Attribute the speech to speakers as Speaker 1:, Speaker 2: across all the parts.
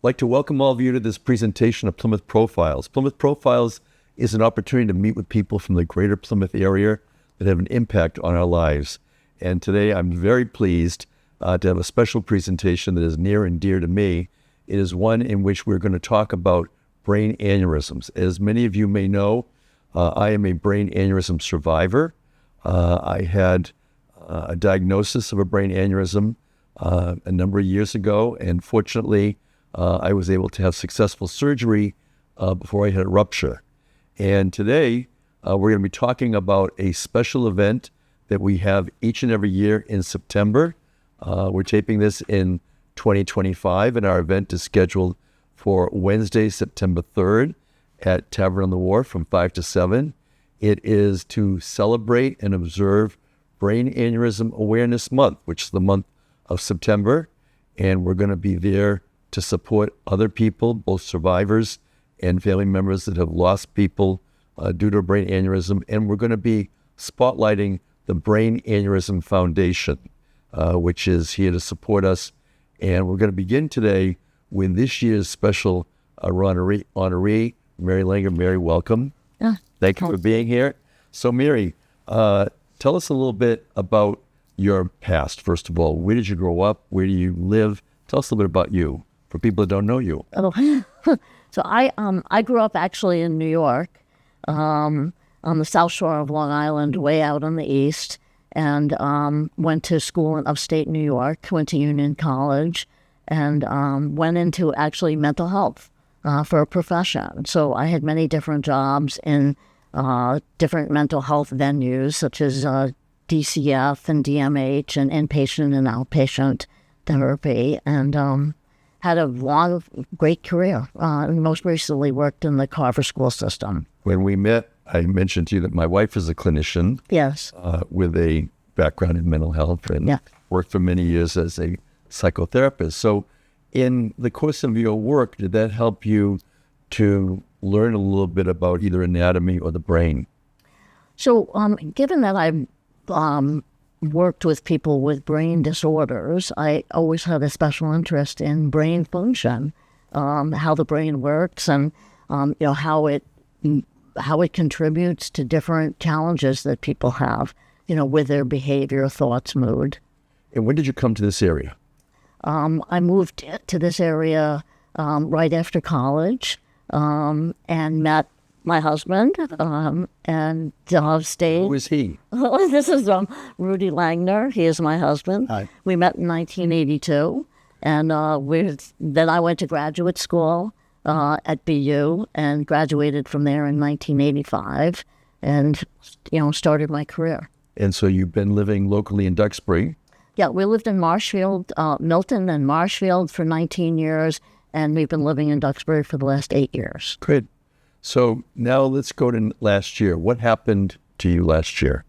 Speaker 1: like to welcome all of you to this presentation of Plymouth Profiles. Plymouth Profiles is an opportunity to meet with people from the greater Plymouth area that have an impact on our lives. And today I'm very pleased to have a special presentation that is near and dear to me. It is one in which we're going to talk about brain aneurysms. As many of you may know, I am a brain aneurysm survivor. I had a diagnosis of a brain aneurysm a number of years ago, and fortunately, I was able to have successful surgery before I had a rupture. And today, we're going to be talking about a special event that we have each and every year in September. We're taping this in 2025, and our event is scheduled for Wednesday, September 3rd at Tavern on the Wharf from 5 to 7. It is to celebrate and observe Brain Aneurysm Awareness Month, which is the month of September, and we're going to be there to support other people, both survivors and family members that have lost people due to a brain aneurysm, and we're going to be spotlighting the Brain Aneurysm Foundation, which is here to support us. And we're going to begin today with this year's special honoree, Mary Langner. Mary, welcome. Thank you for being here. So, Mary, tell us a little bit about your past. First of all, where did you grow up? Where do you live? Tell us a little bit about you, for people that don't know you.
Speaker 2: So I grew up actually in New York, on the South Shore of Long Island, way out on the east, and went to school in upstate New York, went to Union College, and went into actually mental health for a profession. So I had many different jobs in different mental health venues, such as DCF and DMH and inpatient and outpatient therapy, and had a long, great career. Most recently worked in the Carver school system.
Speaker 1: When we met, I mentioned to you that my wife is a clinician.
Speaker 2: Yes.
Speaker 1: With a background in mental health and worked for many years as a psychotherapist. So in the course of your work, did that help you to learn a little bit about either anatomy or the brain?
Speaker 2: So given that I've worked with people with brain disorders, I always had a special interest in brain function, how the brain works, and how it contributes to different challenges that people have, with their behavior, thoughts, mood.
Speaker 1: And when did you come to this area?
Speaker 2: I moved to this area right after college, and met my husband, and stayed.
Speaker 1: Who is he?
Speaker 2: This is Rudy Langner. He is my husband.
Speaker 1: Hi.
Speaker 2: We met in 1982, and then I went to graduate school at BU and graduated from there in 1985, and started my career.
Speaker 1: And so you've been living locally in Duxbury.
Speaker 2: Yeah, we lived in Marshfield, Milton and Marshfield for 19 years, and we've been living in Duxbury for the last 8 years.
Speaker 1: Great. So now let's go to last year. What happened to you last year?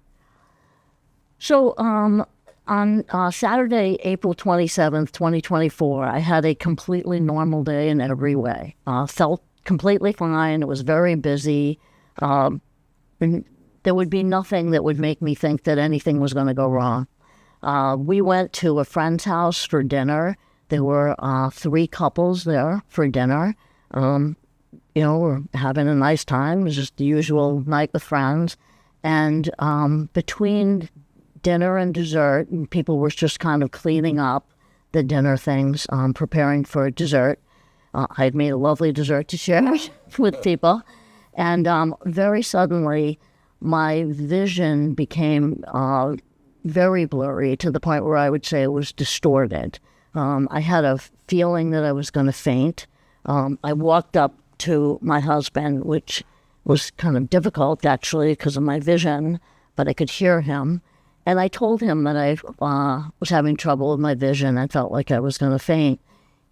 Speaker 2: So on Saturday, April 27th, 2024, I had a completely normal day in every way. Felt completely fine. It was very busy. And there would be nothing that would make me think that anything was going to go wrong. We went to a friend's house for dinner. There were 3 couples there for dinner. We're having a nice time. It was just the usual night with friends. And between dinner and dessert, people were just kind of cleaning up the dinner things, preparing for dessert. I had made a lovely dessert to share with people. And very suddenly, my vision became very blurry to the point where I would say it was distorted. I had a feeling that I was going to faint. I walked up to my husband, which was kind of difficult, actually, because of my vision, but I could hear him. And I told him that I was having trouble with my vision. I felt like I was going to faint.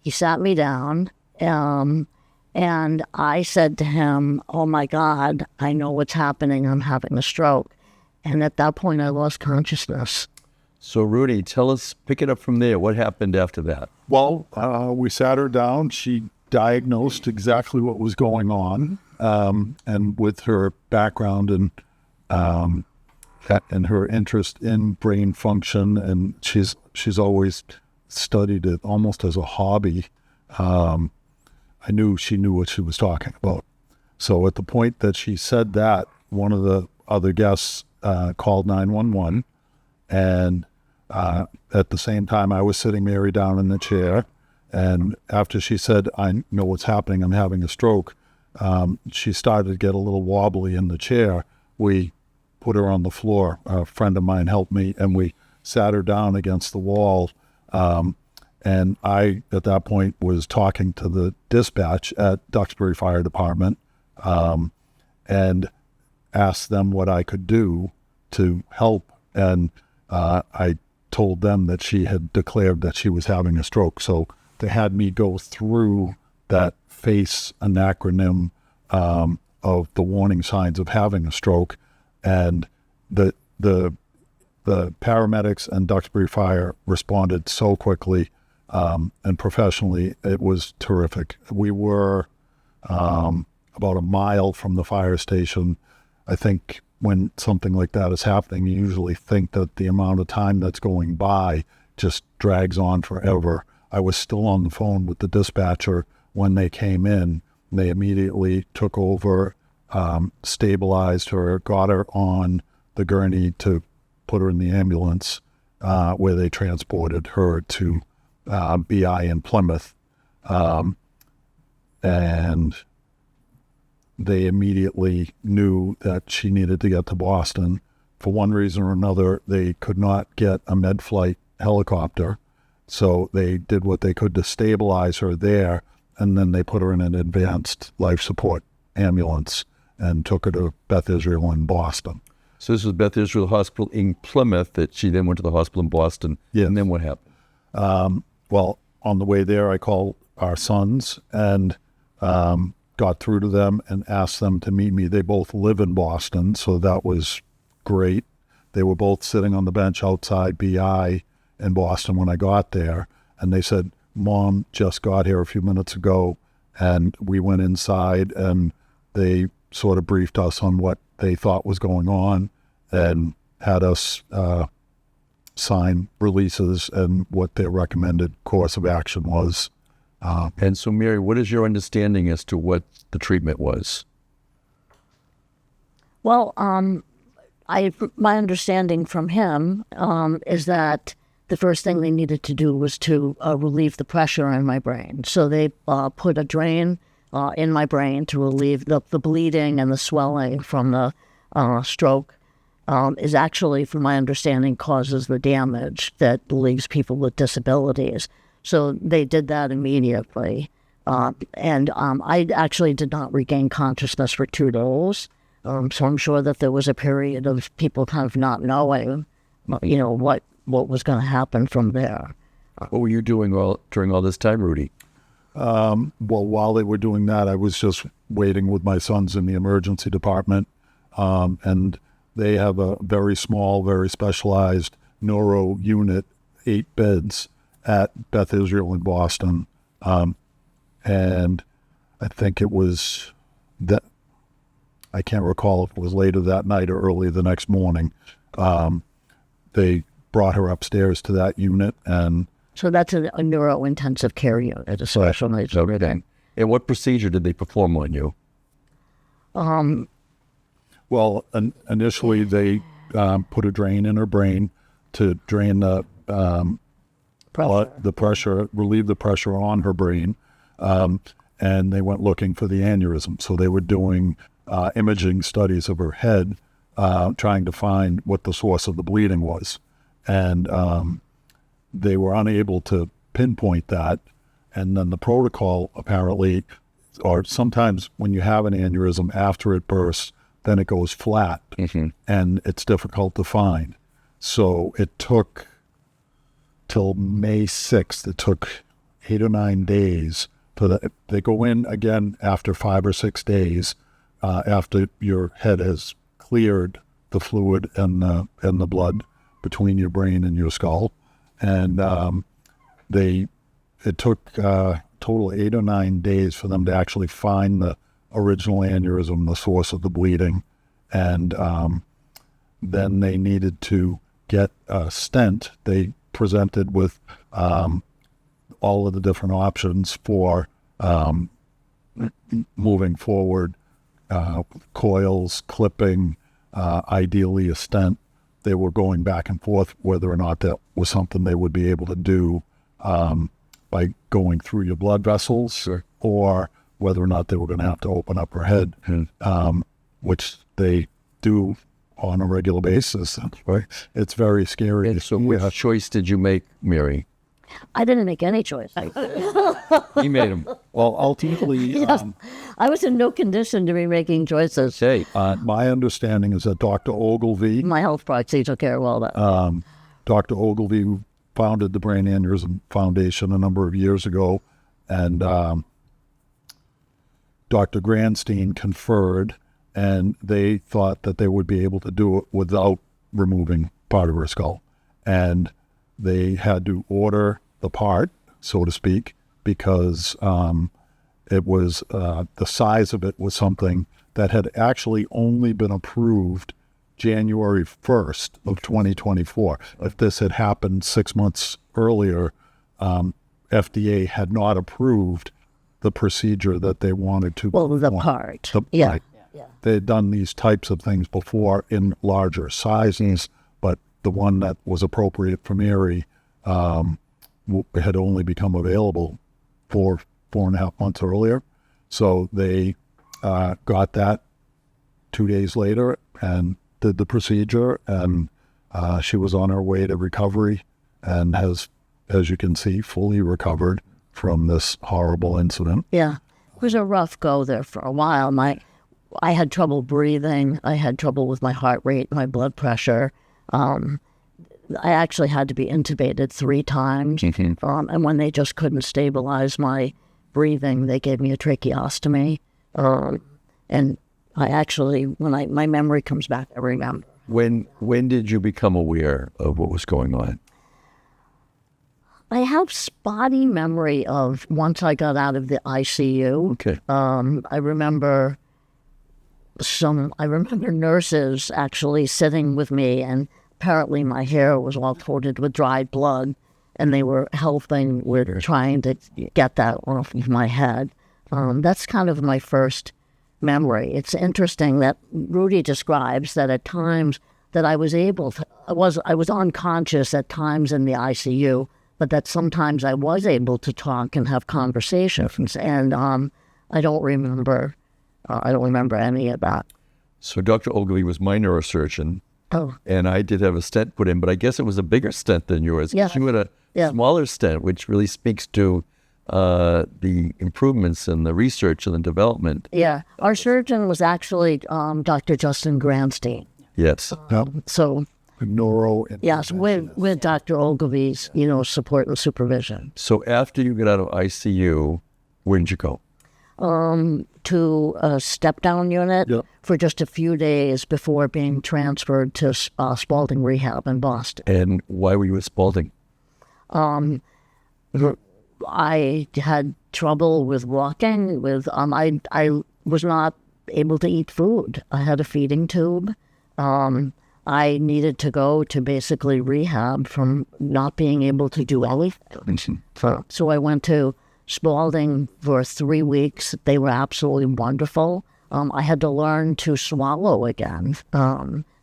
Speaker 2: He sat me down, and I said to him, "Oh, my God, I know what's happening. I'm having a stroke." And at that point, I lost consciousness.
Speaker 1: So, Rudy, tell us, pick it up from there. What happened after that?
Speaker 3: Well, we sat her down. She diagnosed exactly what was going on, and with her background and her interest in brain function, and she's always studied it almost as a hobby. I knew she knew what she was talking about. So at the point that she said that, one of the other guests called 911, and at the same time I was sitting Mary down in the chair, and after she said, "I know what's happening, I'm having a stroke," she started to get a little wobbly in the chair. We put her on the floor. A friend of mine helped me, and we sat her down against the wall. And I, at that point, was talking to the dispatch at Duxbury Fire Department, and asked them what I could do to help. And I told them that she had declared that she was having a stroke. So they had me go through that FACE, an acronym of the warning signs of having a stroke. And the paramedics and Duxbury Fire responded so quickly and professionally. It was terrific. We were about a mile from the fire station. I think when something like that is happening, you usually think that the amount of time that's going by just drags on forever. I was still on the phone with the dispatcher when they came in. They immediately took over, stabilized her, got her on the gurney to put her in the ambulance, where they transported her to BI in Plymouth. And they immediately knew that she needed to get to Boston. For one reason or another, they could not get a med-flight helicopter, so they did what they could to stabilize her there, and then they put her in an advanced life support ambulance and took her to Beth Israel in Boston.
Speaker 1: So this was Beth Israel Hospital in Plymouth that she then went to the hospital in Boston.
Speaker 3: Yes.
Speaker 1: And then what happened?
Speaker 3: Well, on the way there, I called our sons and got through to them and asked them to meet me. They both live in Boston, so that was great. They were both sitting on the bench outside BI in Boston when I got there, and they said, "Mom just got here a few minutes ago," and we went inside, and they sort of briefed us on what they thought was going on and had us sign releases and what their recommended course of action was.
Speaker 1: And so, Mary, what is your understanding as to what the treatment was?
Speaker 2: Well, my understanding from him is that the first thing they needed to do was to relieve the pressure in my brain. So they put a drain in my brain to relieve the bleeding and the swelling from the stroke. Is actually, from my understanding, causes the damage that leaves people with disabilities. So they did that immediately. And I actually did not regain consciousness for 2 days. So I'm sure that there was a period of people kind of not knowing, what was going to happen from there.
Speaker 1: What were you doing during all this time, Rudy?
Speaker 3: Well, while they were doing that, I was just waiting with my sons in the emergency department. And they have a very small, very specialized neuro unit, 8 beds at Beth Israel in Boston. And I think it was that, I can't recall if it was later that night or early the next morning. They brought her upstairs to that unit. And
Speaker 2: so that's a neuro-intensive care unit, a special needs unit.
Speaker 1: And what procedure did they perform on you?
Speaker 3: Well, initially they put a drain in her brain to drain the pressure, relieve the pressure on her brain, and they went looking for the aneurysm. So they were doing imaging studies of her head, trying to find what the source of the bleeding was. And they were unable to pinpoint that. And then the protocol apparently, or sometimes when you have an aneurysm after it bursts, then it goes flat, and it's difficult to find. So it took till May 6th. It took 8 or 9 days. They go in again after 5 or 6 days, after your head has cleared the fluid and the blood between your brain and your skull. And it took total 8 or 9 days for them to actually find the original aneurysm, the source of the bleeding. And then they needed to get a stent. They presented with all of the different options for moving forward, coils, clipping, ideally a stent. They were going back and forth whether or not that was something they would be able to do by going through your blood vessels,
Speaker 1: Sure.
Speaker 3: or whether or not they were going to have to open up her head, which they do on a regular basis.
Speaker 1: Right.
Speaker 3: It's very scary.
Speaker 1: And so which choice did you make, Mary?
Speaker 2: I didn't make any choice.
Speaker 1: He made them.
Speaker 3: Well, ultimately,
Speaker 2: Yes. I was in no condition to be making choices.
Speaker 1: Hey,
Speaker 3: my understanding is that Dr. Ogilvy,
Speaker 2: My health proxy took care of all that.
Speaker 3: Dr. Ogilvy, who founded the Brain Aneurysm Foundation a number of years ago, and Dr. Grandstein conferred, and they thought that they would be able to do it without removing part of her skull. And they had to order the part, so to speak, because it was the size of it was something that had actually only been approved January 1st of 2024. If this had happened 6 months earlier, FDA had not approved the procedure that they wanted to.
Speaker 2: Well, the
Speaker 3: perform.
Speaker 2: part.
Speaker 3: The-
Speaker 2: Yeah.
Speaker 3: right. They had done these types of things before in larger sizes, but the one that was appropriate for Mary had only become available 4.5 months earlier. So they got that 2 days later and did the procedure, and she was on her way to recovery and has, as you can see, fully recovered from this horrible incident.
Speaker 2: Yeah. It was a rough go there for a while. I had trouble breathing. I had trouble with my heart rate, my blood pressure. I actually had to be intubated 3 times. And when they just couldn't stabilize my breathing, they gave me a tracheostomy. And I actually, when my memory comes back, I remember.
Speaker 1: when did you become aware of what was going on?
Speaker 2: I have spotty memory of once I got out of the ICU.
Speaker 1: Okay.
Speaker 2: I remember nurses actually sitting with me, and apparently my hair was all coated with dried blood, and they were helping with trying to get that off of my head. That's kind of my first memory. It's interesting that Rudy describes that at times that I was unconscious at times in the ICU, but that sometimes I was able to talk and have conversations, and I don't remember any of that.
Speaker 1: So Dr. Ogilvy was my neurosurgeon,
Speaker 2: Oh,
Speaker 1: and I did have a stent put in, but I guess it was a bigger stent than yours.
Speaker 2: Yeah.
Speaker 1: You had a smaller stent, which really speaks to the improvements in the research and the development.
Speaker 2: yeah. Our surgeon was actually Dr. Justin Grandstein.
Speaker 1: Yes.
Speaker 2: So,
Speaker 3: Neuro.
Speaker 2: yes, with Dr. Ogilvy's, support and supervision.
Speaker 1: So after you got out of ICU, where did you go?
Speaker 2: To a step-down unit
Speaker 3: Yep.
Speaker 2: for just a few days before being transferred to Spalding Rehab in Boston.
Speaker 1: And why were you at Spalding?
Speaker 2: I had trouble with walking. I was not able to eat food. I had a feeding tube. I needed to go to basically rehab from not being able to do anything. So I went to Spalding for 3 weeks. They were absolutely wonderful. I had to learn to swallow again.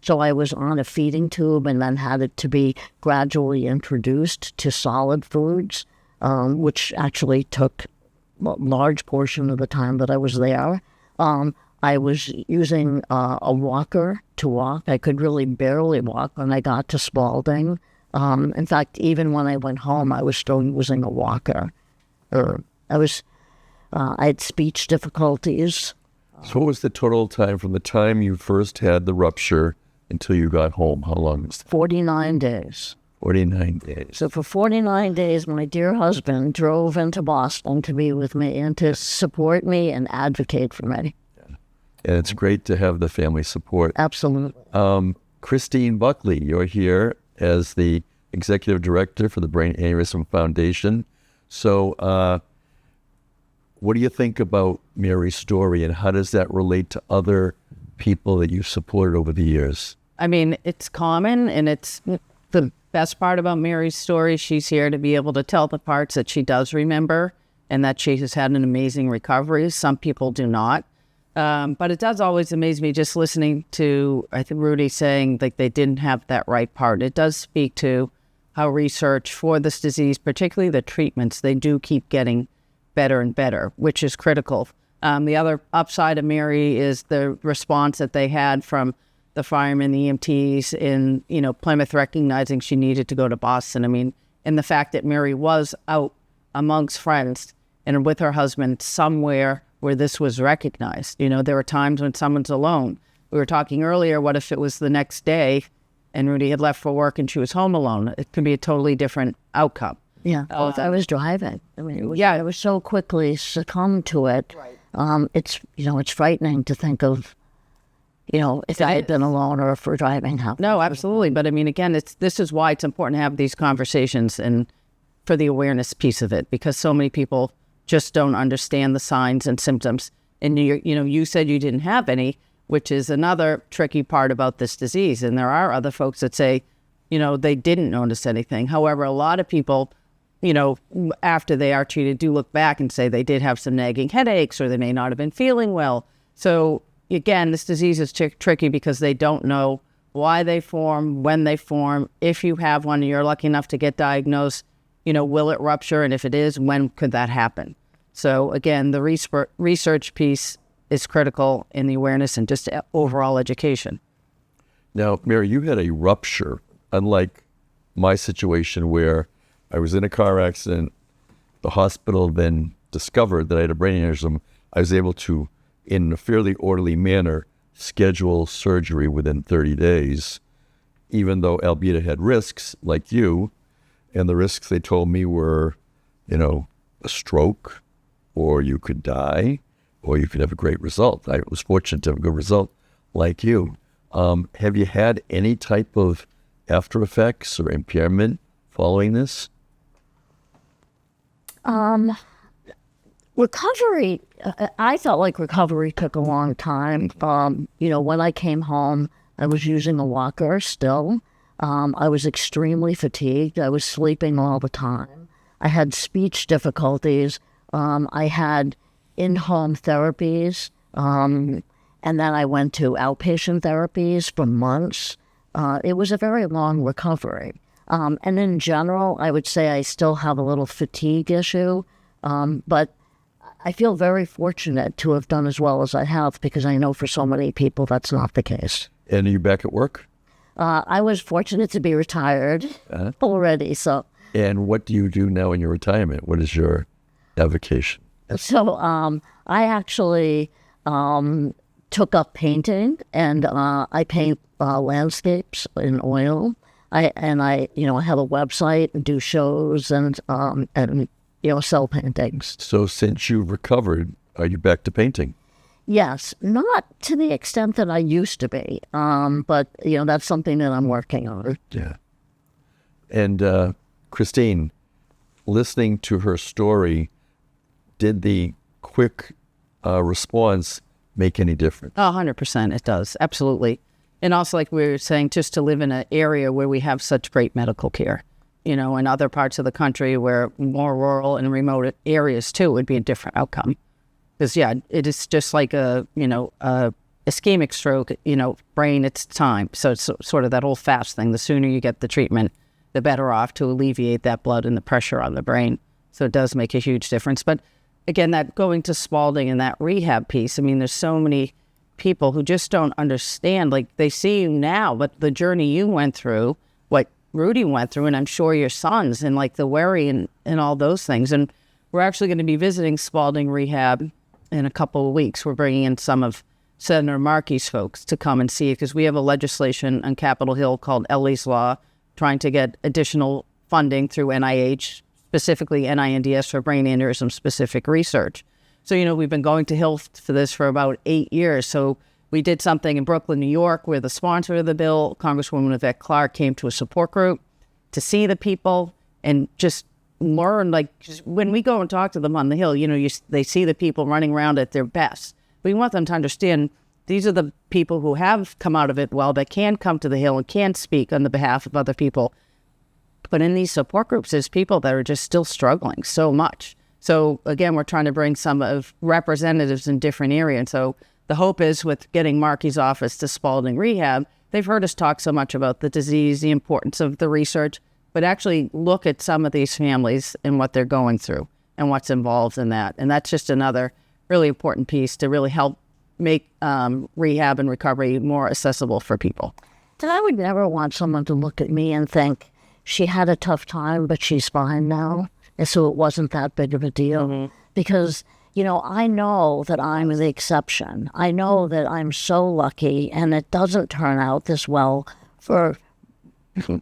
Speaker 2: So I was on a feeding tube and then had it to be gradually introduced to solid foods, which actually took a large portion of the time that I was there. I was using a walker to walk. I could really barely walk when I got to Spalding. In fact, even when I went home, I was still using a walker. I had speech difficulties.
Speaker 1: So what was the total time from the time you first had the rupture until you got home? How long was that?
Speaker 2: 49 days.
Speaker 1: 49 days.
Speaker 2: So for 49 days, my dear husband drove into Boston to be with me and to support me and advocate for me.
Speaker 1: And it's great to have the family support.
Speaker 2: Absolutely.
Speaker 1: Christine Buckley, you're here as the executive director for the Brain Aneurysm Foundation. So what do you think about Mary's story, and how does that relate to other people that you've supported over the years?
Speaker 4: I mean, it's common, and it's the best part about Mary's story. She's here to be able to tell the parts that she does remember and that she has had an amazing recovery. Some people do not. But it does always amaze me just listening to, I think, Rudy saying like they didn't have that right part. It does speak to how research for this disease, particularly the treatments, they do keep getting better and better, which is critical. The other upside of Mary is the response that they had from the firemen, the EMTs in, Plymouth, recognizing she needed to go to Boston. I mean, and the fact that Mary was out amongst friends and with her husband somewhere where this was recognized. There were times when someone's alone. We were talking earlier, what if it was the next day and Rudy had left for work and she was home alone? It could be a totally different outcome.
Speaker 2: Yeah, I was driving. I mean, it was so quickly succumbed to it. Right. It's frightening to think of, if I had been alone or if we're driving home.
Speaker 4: No, absolutely. But I mean, again, this is why it's important to have these conversations and for the awareness piece of it, because so many people just don't understand the signs and symptoms. And you said you didn't have any, which is another tricky part about this disease. And there are other folks that say, they didn't notice anything. However, a lot of people, after they are treated, do look back and say they did have some nagging headaches or they may not have been feeling well. So again, this disease is tricky because they don't know why they form, when they form. If you have one and you're lucky enough to get diagnosed, will it rupture? And if it is, when could that happen? So again, the research piece is critical in the awareness and just overall education.
Speaker 1: Now, Mary, you had a rupture, unlike my situation where I was in a car accident. The hospital then discovered that I had a brain aneurysm. I was able to, in a fairly orderly manner, schedule surgery within 30 days, even though, albeit it had risks like you, and the risks they told me were, a stroke, or you could die, or you could have a great result. I was fortunate to have a good result like you. Have you had any type of after effects or impairment following this?
Speaker 2: Recovery, I felt like recovery took a long time. When I came home, I was using a walker still. I was extremely fatigued. I was sleeping all the time. I had speech difficulties. I had in-home therapies. And then I went to outpatient therapies for months. It was a very long recovery. And in general, I would say I still have a little fatigue issue. But I feel very fortunate to have done as well as I have, because I know for so many people that's not the case.
Speaker 1: And are you back at work?
Speaker 2: I was fortunate to be retired already. So.
Speaker 1: And what do you do now in your retirement? What is your avocation?
Speaker 2: So I actually took up painting, and I paint landscapes in oil. I have a website and do shows and sell paintings.
Speaker 1: So since you've recovered, are you back to painting?
Speaker 2: Yes, not to the extent that I used to be, but that's something that I'm working on.
Speaker 1: Yeah. And Christine, listening to her story, did the quick response make any difference?
Speaker 4: 100%, it does, absolutely. And also, like we were saying, just to live in an area where we have such great medical care. In other parts of the country where more rural and remote areas too would be a different outcome. Because, it is just like a ischemic stroke, brain, it's time. So it's sort of that old fast thing. The sooner you get the treatment, the better off to alleviate that blood and the pressure on the brain. So it does make a huge difference. But again, that going to Spalding and that rehab piece, I mean, there's so many people who just don't understand. Like, they see you now, but the journey you went through, what Rudy went through, and I'm sure your sons, and like the worry and all those things. And we're actually going to be visiting Spalding Rehab in a couple of weeks. We're bringing in some of Senator Markey's folks to come and see it, because we have a legislation on Capitol Hill called Ellie's Law, trying to get additional funding through NIH, specifically NINDS, for brain aneurysm specific research. So, we've been going to Hill for this for about 8 years. So we did something in Brooklyn, New York, where the sponsor of the bill, Congresswoman Yvette Clarke, came to a support group to see the people and just learn. Like, just when we go and talk to them on the Hill, they see the people running around at their best. We want them to understand these are the people who have come out of it well, that can come to the Hill and can speak on the behalf of other people. But in these support groups, there's people that are just still struggling so much. So again, we're trying to bring some of representatives in different areas. And so the hope is with getting Markey's office to Spalding Rehab, they've heard us talk so much about the disease, the importance of the research, but actually look at some of these families and what they're going through and what's involved in that. And that's just another really important piece to really help make rehab and recovery more accessible for people.
Speaker 2: And I would never want someone to look at me and think, she had a tough time, but she's fine now. And so it wasn't that big of a deal. Because, you know, I know that I'm the exception. I know that I'm so lucky, and it doesn't turn out this well for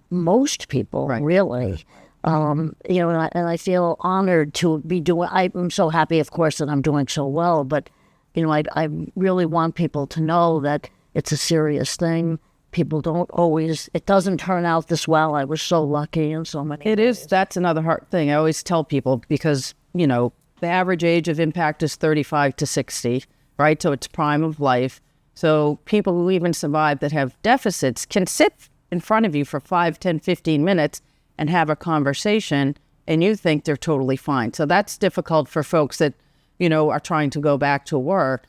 Speaker 2: most people, really. You know, and I feel honored to be doing, I'm so happy, of course, that I'm doing so well, but, you know, I really want people to know that it's a serious thing. People don't always, it doesn't turn out this well. I was so lucky in so many ways.
Speaker 4: That's another hard thing. I always tell people because, you know, the average age of impact is 35 to 60, right? So it's prime of life. So people who even survive that have deficits can sit in front of you for 5, 10, 15 minutes and have a conversation, and you think they're totally fine. So that's difficult for folks that, you know, are trying to go back to work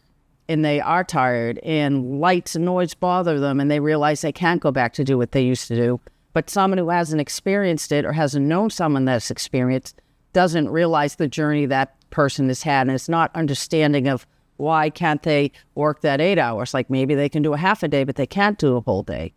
Speaker 4: and they are tired and lights and noise bother them and they realize they can't go back to do what they used to do. But someone who hasn't experienced it or hasn't known someone that's experienced doesn't realize the journey that person has had, and it's not understanding of why can't they work that 8 hours. Like maybe they can do a half a day, but they can't do a whole day.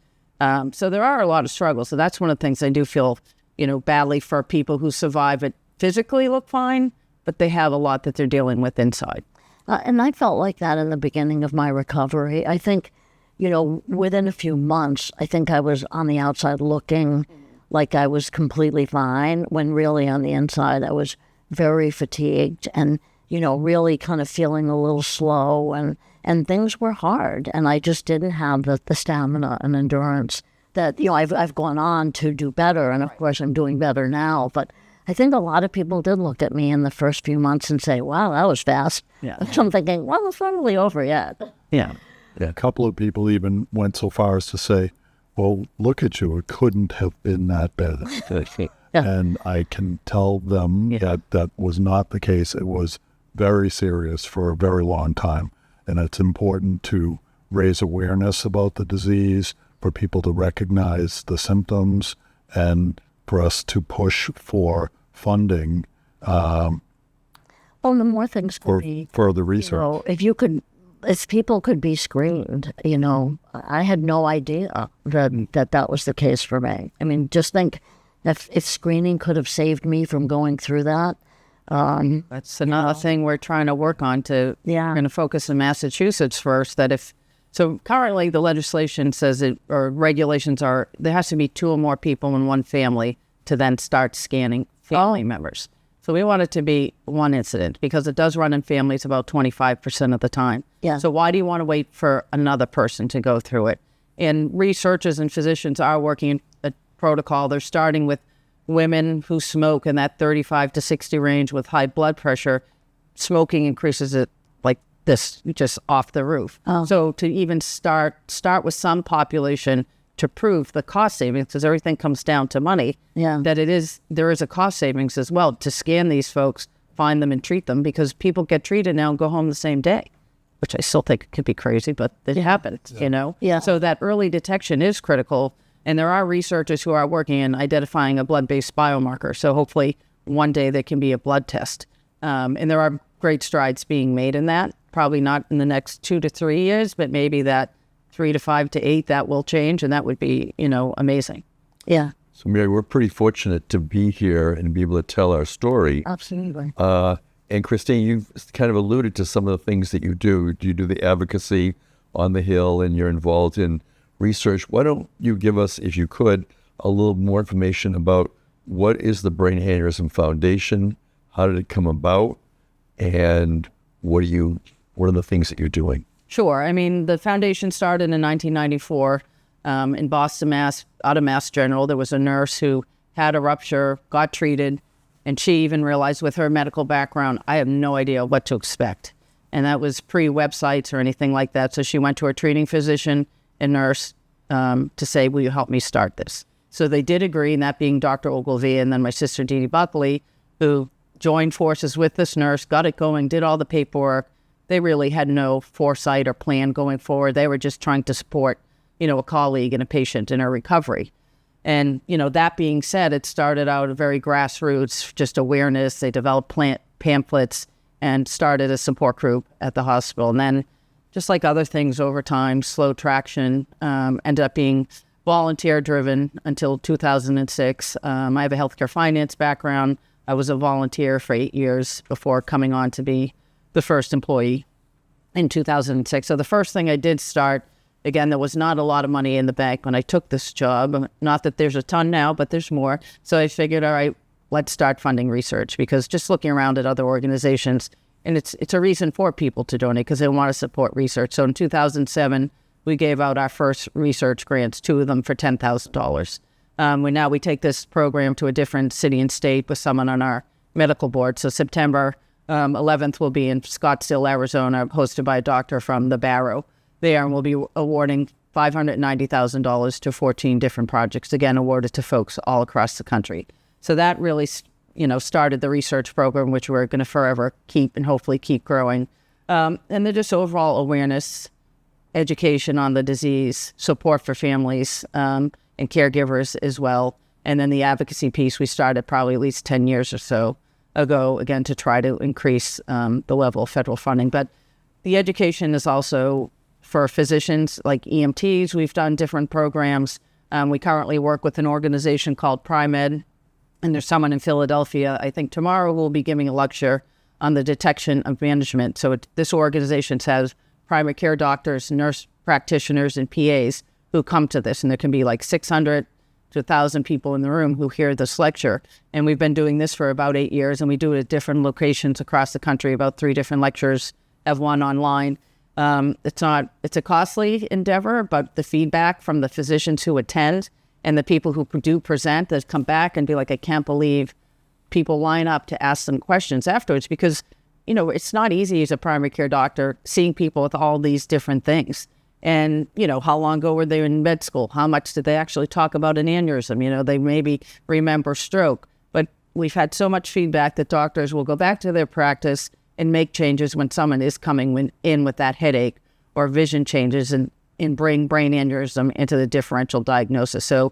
Speaker 4: So there are a lot of struggles. So that's one of the things I do feel, you know, badly for people who survive it physically look fine, but they have a lot that they're dealing with inside.
Speaker 2: And I felt like that in the beginning of my recovery. I think, you know, within a few months, I think I was on the outside looking like I was completely fine, when really on the inside I was very fatigued and, you know, really kind of feeling a little slow, and things were hard. And I just didn't have the stamina and endurance that, you know, I've gone on to do better. And of course I'm doing better now. But I think a lot of people did look at me in the first few months and say, wow, that was fast.
Speaker 4: Yeah.
Speaker 2: So I'm thinking, well, it's not really over yet.
Speaker 4: Yeah.
Speaker 3: A couple of people even went so far as to say, well, look at you, it couldn't have been that bad. And I can tell them that was not the case. It was very serious for a very long time. And it's important to raise awareness about the disease, for people to recognize the symptoms, and for us to push for funding
Speaker 2: Well, the more things could
Speaker 3: for
Speaker 2: be,
Speaker 3: further research.
Speaker 2: you know, if people could be screened, you know, I had no idea that was the case for me. I mean, just think if screening could have saved me from going through that.
Speaker 4: That's another thing we're trying to work on we're going to focus in Massachusetts first, so currently the legislation says or regulations are, there has to be 2 or more people in one family to then start scanning family members. So we want it to be one incident because it does run in families about 25% of the time.
Speaker 2: Yeah.
Speaker 4: So why do you want to wait for another person to go through it? And researchers and physicians are working a protocol. They're starting with women who smoke in that 35 to 60 range with high blood pressure. Smoking increases it like this, just off the roof. So to even start with some population to prove the cost savings, because everything comes down to money, that there is a cost savings as well to scan these folks, find them and treat them, because people get treated now and go home the same day, which I still think could be crazy, but it happens, you know?
Speaker 2: Yeah.
Speaker 4: So that early detection is critical, and there are researchers who are working in identifying a blood-based biomarker, so hopefully one day there can be a blood test. And there are great strides being made in that, probably not in the next 2 to 3 years, but maybe that 3 to 5 to 8, that will change, and that would be, you know, amazing.
Speaker 2: Yeah.
Speaker 1: So, Mary, we're pretty fortunate to be here and be able to tell our story.
Speaker 2: Absolutely.
Speaker 1: And Christine, you've kind of alluded to some of the things that you do. You do the advocacy on the Hill, and you're involved in research. Why don't you give us, if you could, a little more information about what is the Brain Aneurysm Foundation, how did it come about, and what are the things that you're doing?
Speaker 4: Sure. I mean, the foundation started in 1994 in Boston, Mass. Out of Mass General. There was a nurse who had a rupture, got treated, and she even realized with her medical background, I have no idea what to expect. And that was pre-websites or anything like that. So she went to her treating physician and nurse to say, will you help me start this? So they did agree, and that being Dr. Ogilvy and then my sister, Dee Buckley, who joined forces with this nurse, got it going, did all the paperwork. They really had no foresight or plan going forward. They were just trying to support, a colleague and a patient in her recovery. And, that being said, it started out very grassroots, just awareness. They developed pamphlets and started a support group at the hospital. And then, just like other things over time, slow traction, ended up being volunteer-driven until 2006. I have a healthcare finance background. I was a volunteer for 8 years before coming on to be the first employee in 2006. So the first thing I did start, again, there was not a lot of money in the bank when I took this job. Not that there's a ton now, but there's more. So I figured, all right, let's start funding research, because just looking around at other organizations, and it's a reason for people to donate because they want to support research. So in 2007, we gave out our first research grants, 2 of them for $10,000. We take this program to a different city and state with someone on our medical board. So September 11th will be in Scottsdale, Arizona, hosted by a doctor from the Barrow there, and we'll be awarding $590,000 to 14 different projects, again, awarded to folks all across the country. So that really, started the research program, which we're going to forever keep and hopefully keep growing. And then just overall awareness, education on the disease, support for families and caregivers as well. And then the advocacy piece we started probably at least 10 years or so ago, again, to try to increase the level of federal funding. But the education is also for physicians like EMTs. We've done different programs. We currently work with an organization called PriMed, and there's someone in Philadelphia, I think tomorrow, who will be giving a lecture on the detection of management. So this organization has primary care doctors, nurse practitioners, and PAs who come to this, and there can be like 600 to 1,000 people in the room who hear this lecture. And we've been doing this for about 8 years, and we do it at different locations across the country, about 3 different lectures, have one online. It's a costly endeavor, but the feedback from the physicians who attend and the people who do present, that come back and be like, I can't believe people line up to ask them questions afterwards, because it's not easy as a primary care doctor seeing people with all these different things. And, how long ago were they in med school? How much did they actually talk about an aneurysm? They maybe remember stroke. But we've had so much feedback that doctors will go back to their practice and make changes when someone is coming in with that headache or vision changes, and bring brain aneurysm into the differential diagnosis. So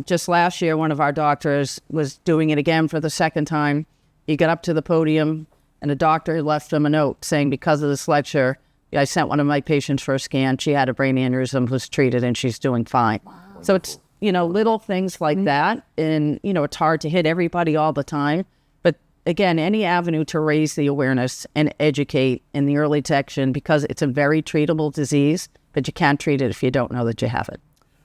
Speaker 4: just last year, one of our doctors was doing it again for the second time. He got up to the podium, and a doctor left him a note saying, because of this lecture, I sent one of my patients for a scan. She had a brain aneurysm, was treated, and she's doing fine. Wow. So it's, little things like that. And, it's hard to hit everybody all the time. But again, any avenue to raise the awareness and educate in the early detection, because it's a very treatable disease, but you can't treat it if you don't know that you have it.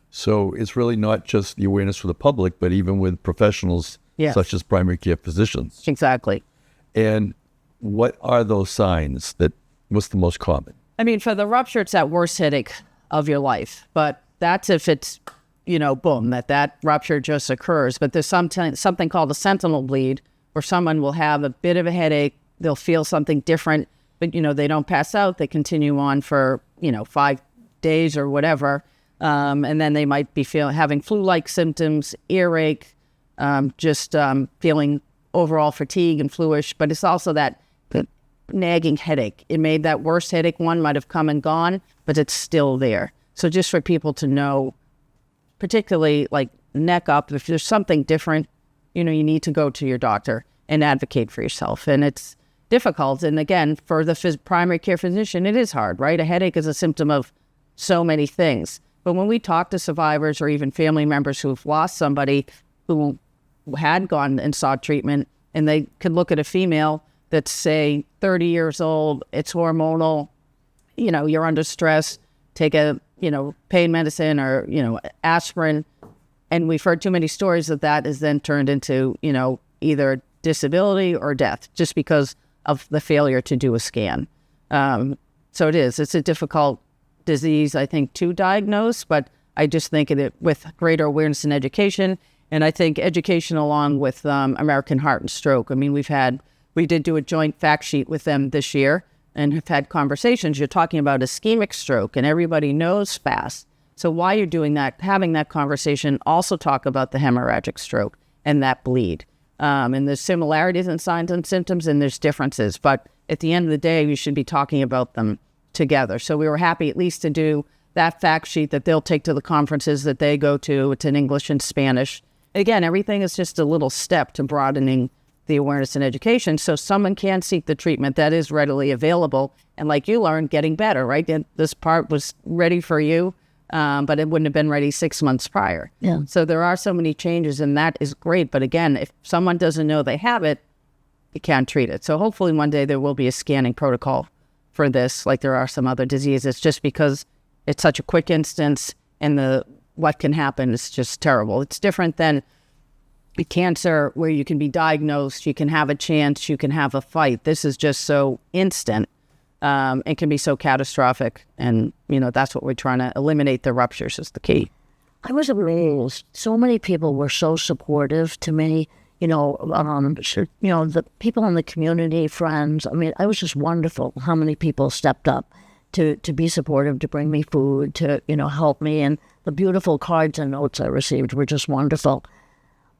Speaker 1: So it's really not just the awareness for the public, but even with professionals such as primary care physicians.
Speaker 4: Exactly.
Speaker 1: And what are those signs what's the most common?
Speaker 4: I mean, for the rupture, it's that worst headache of your life. But that's if it's, boom, that rupture just occurs. But there's something called a sentinel bleed, where someone will have a bit of a headache. They'll feel something different, but, they don't pass out. They continue on for, 5 days or whatever. And then they might be having flu-like symptoms, earache, feeling overall fatigue and fluish. But it's also that nagging headache. It made that worst headache one might have come and gone, but it's still there. So just for people to know, particularly like neck up, if there's something different, you need to go to your doctor and advocate for yourself. And it's difficult. And again, for the primary care physician, it is hard, right? A headache is a symptom of so many things. But when we talk to survivors or even family members who've lost somebody who had gone and sought treatment, and they could look at a female that's, say, 30 years old, it's hormonal, you're under stress, take a, pain medicine or, aspirin. And we've heard too many stories that is then turned into, either disability or death just because of the failure to do a scan. So it's a difficult disease, I think, to diagnose, but I just think of it with greater awareness and education. And I think education along with American Heart and Stroke. I mean, we did do a joint fact sheet with them this year and have had conversations. You're talking about ischemic stroke, and everybody knows fast. So while you're doing that, having that conversation, also talk about the hemorrhagic stroke and that bleed. And there's similarities in signs and symptoms, and there's differences. But at the end of the day, we should be talking about them together. So we were happy at least to do that fact sheet that they'll take to the conferences that they go to. It's in English and Spanish. Again, everything is just a little step to broadening the awareness and education so someone can seek the treatment that is readily available. And like you learned, getting better, right? This part was ready for you, but it wouldn't have been ready 6 months prior.
Speaker 2: Yeah.
Speaker 4: So there are so many changes, and that is great. But again, if someone doesn't know they have it, you can't treat it. So hopefully one day there will be a scanning protocol for this, like there are some other diseases, just because it's such a quick instance and what can happen is just terrible. It's different than cancer where you can be diagnosed, you can have a chance, you can have a fight. This is just so instant. It can be so catastrophic. And, that's what we're trying to eliminate. The ruptures is the key.
Speaker 2: I was amazed. So many people were so supportive to me. The people in the community, friends. I mean, it was just wonderful how many people stepped up to be supportive, to bring me food, to, help me. And the beautiful cards and notes I received were just wonderful.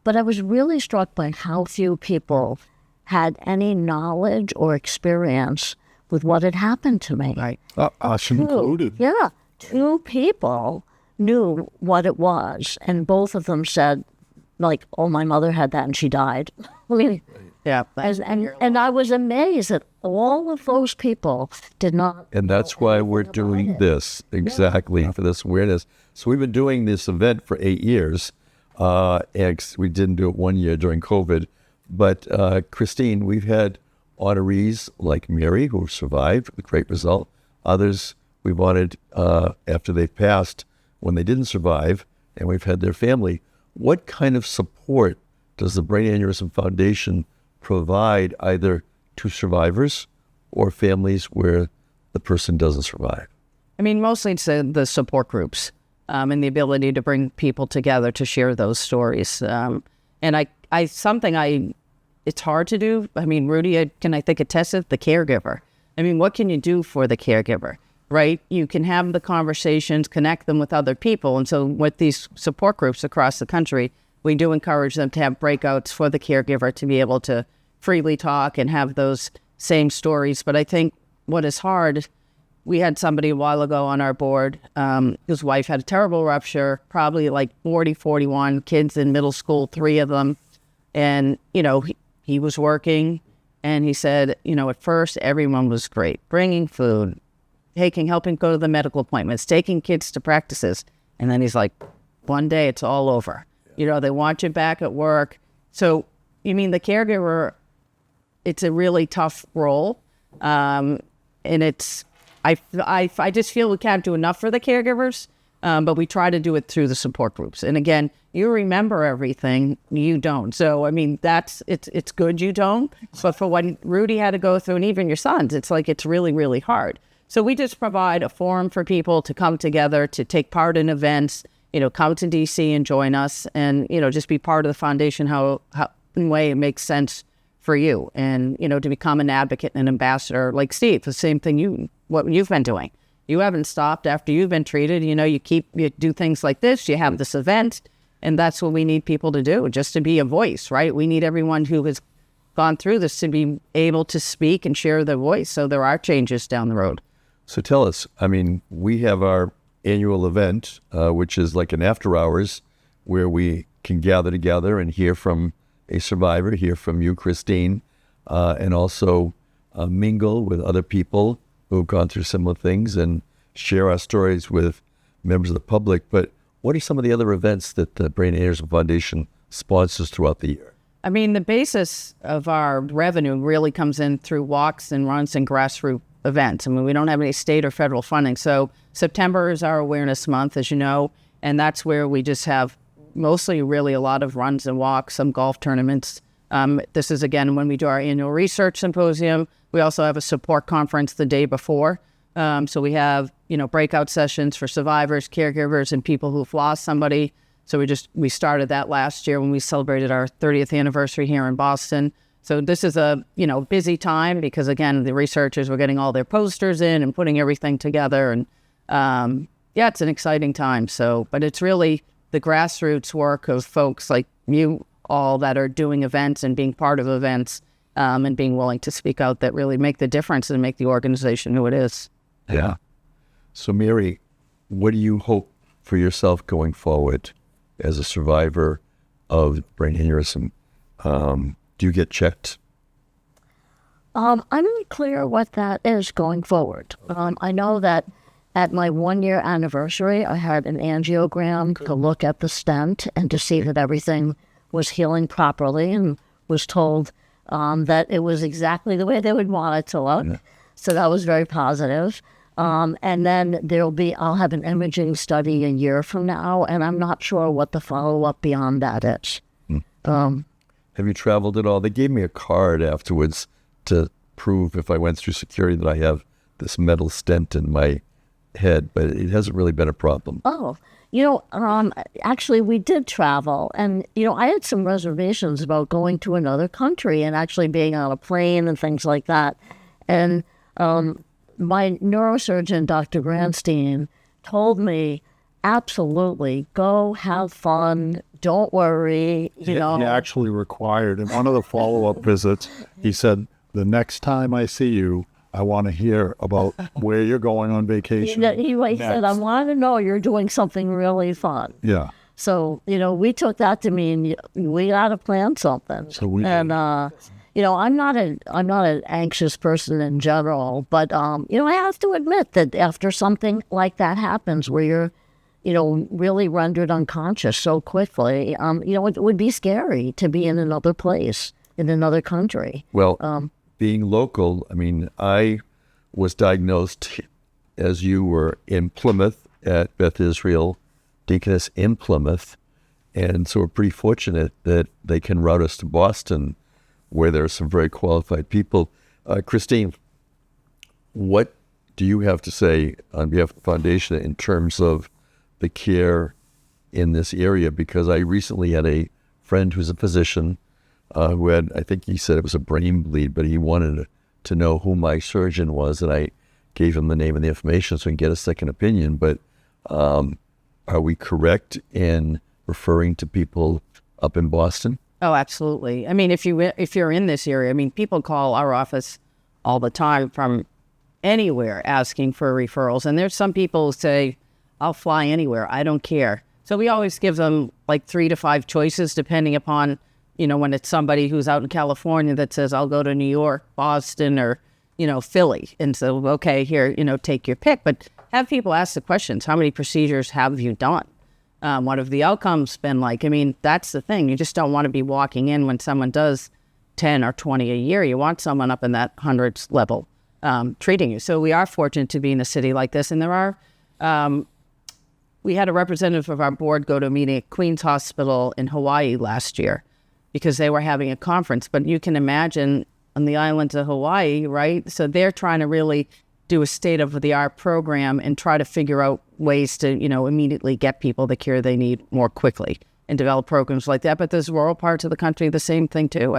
Speaker 2: But I was really struck by how few people had any knowledge or experience with what had happened to me.
Speaker 4: Right.
Speaker 3: Us included.
Speaker 2: Yeah. 2 people knew what it was. And both of them said, like, oh, my mother had that and she died. I mean,
Speaker 4: Yeah.
Speaker 2: and I was amazed that all of those people did not.
Speaker 1: And that's why we're doing this, exactly, for this awareness. So we've been doing this event for 8 years. We didn't do it 1 year during COVID. But Christine, we've had honorees like Mary who survived with great result. Others we've honored after they've passed when they didn't survive, and we've had their family. What kind of support does the Brain Aneurysm Foundation provide either to survivors or families where the person doesn't survive?
Speaker 4: I mean, mostly it's the support groups and the ability to bring people together to share those stories. And it's hard to do. I mean, Rudy, I think attest it, the caregiver. I mean, what can you do for the caregiver, right? You can have the conversations, connect them with other people. And so with these support groups across the country, we do encourage them to have breakouts for the caregiver to be able to freely talk and have those same stories. But I think what is hard, we had somebody a while ago on our board whose wife had a terrible rupture, probably like 40, 41 kids in middle school, 3 of them. And, he was working, and he said, at first everyone was great, bringing food, helping go to the medical appointments, taking kids to practices. And then he's like, one day it's all over. They want you back at work. So, the caregiver, it's a really tough role. And I just feel we can't do enough for the caregivers, but we try to do it through the support groups. And again, you remember everything, you don't. So, it's good you don't. But for what Rudy had to go through, and even your sons, it's really, really hard. So we just provide a forum for people to come together, to take part in events, come to DC and join us, and, just be part of the foundation how in a way it makes sense for you. And, to become an advocate and an ambassador like Steve, the same thing what you've been doing. You haven't stopped after you've been treated. You do things like this, you have this event, and that's what we need people to do, just to be a voice, right? We need everyone who has gone through this to be able to speak and share their voice. So there are changes down the road.
Speaker 1: So tell us, we have our annual event, which is like an after hours where we can gather together and hear from a survivor, hear from you, Christine, and also mingle with other people who have gone through similar things and share our stories with members of the public. But what are some of the other events that the Brain Aneurysm Foundation sponsors throughout the year?
Speaker 4: The basis of our revenue really comes in through walks and runs and grassroots events. We don't have any state or federal funding. So September is our awareness month, as you know, and that's where we just have mostly really a lot of runs and walks, some golf tournaments. This is, again, when we do our annual research symposium. We also have a support conference the day before. So we have, breakout sessions for survivors, caregivers, and people who've lost somebody. So we started that last year when we celebrated our 30th anniversary here in Boston. So this is a, busy time because, again, the researchers were getting all their posters in and putting everything together. And it's an exciting time. So, but it's really the grassroots work of folks like you all that are doing events and being part of events and being willing to speak out that really make the difference and make the organization who it is.
Speaker 1: Yeah. So, Mary, what do you hope for yourself going forward as a survivor of brain aneurysm? Do you get checked?
Speaker 2: I'm not clear what that is going forward. I know that at my 1-year anniversary, I had an angiogram to look at the stent and to see that everything was healing properly, and was told that it was exactly the way they would want it to look. Yeah. So that was very positive. And then I'll have an imaging study a year from now, and I'm not sure what the follow-up beyond that is.
Speaker 1: Have you traveled at all? They gave me a card afterwards to prove, if I went through security, that I have this metal stent in my head, but it hasn't really been a problem.
Speaker 2: Oh, actually we did travel, and, I had some reservations about going to another country and actually being on a plane and things like that. And my neurosurgeon, Dr. Grandstein, told me, absolutely, go have fun, don't worry,
Speaker 3: He actually required, in one of the follow-up visits, he said, the next time I see you, I want to hear about where you're going on vacation.
Speaker 2: He said, I want to know you're doing something really fun.
Speaker 3: Yeah.
Speaker 2: So, we took that to mean we got to plan something.
Speaker 3: So
Speaker 2: I'm not an anxious person in general, but I have to admit that after something like that happens, where you're, really rendered unconscious so quickly, it would be scary to be in another place, in another country.
Speaker 1: Well, being local, I was diagnosed as you were in Plymouth at Beth Israel Deaconess in Plymouth, and so we're pretty fortunate that they can route us to Boston, where there are some very qualified people. Christine, what do you have to say on behalf of the foundation in terms of the care in this area? Because I recently had a friend who's a physician who had, I think he said it was a brain bleed, but he wanted to know who my surgeon was, and I gave him the name and the information so he can get a second opinion. But are we correct in referring to people up in Boston?
Speaker 4: Oh, absolutely. If you're in this area, people call our office all the time from anywhere asking for referrals. And there's some people who say, I'll fly anywhere, I don't care. So we always give them like 3 to 5 choices, depending upon, when it's somebody who's out in California that says, I'll go to New York, Boston, or, Philly. And so, okay, here, take your pick. But have people ask the questions. How many procedures have you done? What have the outcomes been like? That's the thing. You just don't want to be walking in when someone does 10 or 20 a year. You want someone up in that hundreds level treating you. So we are fortunate to be in a city like this. And there are, we had a representative of our board go to a meeting at Queen's Hospital in Hawaii last year because they were having a conference. But you can imagine on the islands of Hawaii, right? So they're trying to really do a state-of-the-art program and try to figure out ways to, immediately get people the care they need more quickly and develop programs like that. But there's rural parts of the country, the same thing too.